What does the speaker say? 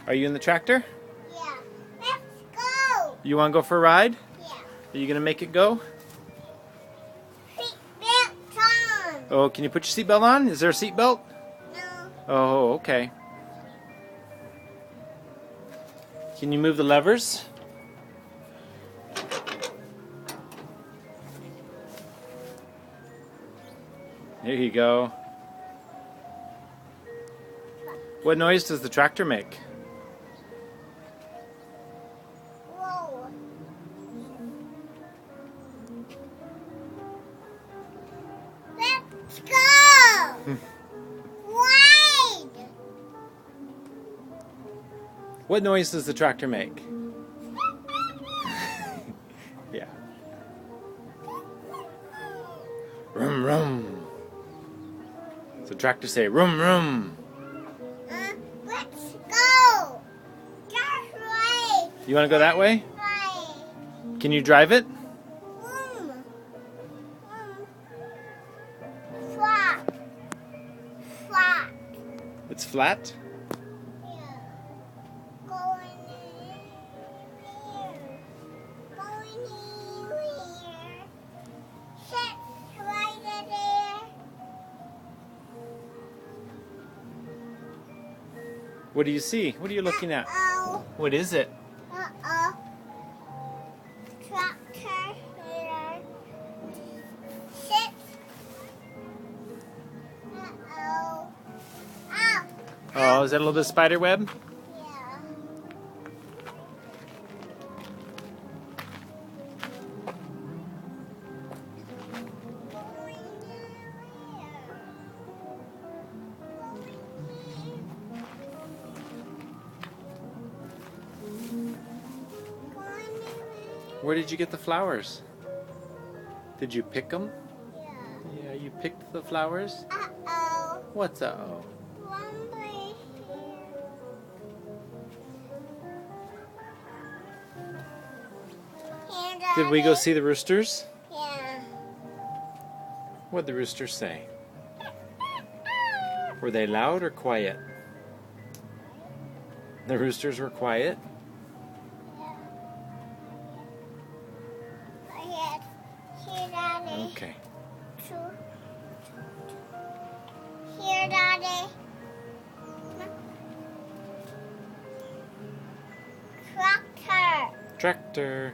Are you in the tractor? Yeah. Let's go. You want to go for a ride? Yeah. Are you going to make it go? Seatbelt on. Oh, can you put your seatbelt on? Is there a seatbelt? No. Oh, okay. Can you move the levers? There you go. What noise does the tractor make? Whoa. Let's go. Wide. What noise does the tractor make? Yeah. Rum rum. Does the tractor say rum rum? Let's go. That way. You want to go that way? Right. Can you drive it? Flat. Flat. It's flat? Yeah. Going in here. Going in here. Sit right there. What do you see? What are you looking at? Uh-oh. What is it? Uh-oh. Tractor here. Sit. Uh-oh. Ow. Oh, is that a little bit of spider web? Yeah. Going Where did you get the flowers? Did you pick them? Yeah. Yeah, you picked the flowers? Uh-oh. What's uh-oh? One way here. Did we go see the roosters? Yeah. What'd the roosters say? Were they loud or quiet? The roosters were quiet? Here, Daddy. Okay. Here, Daddy. Tractor. Tractor.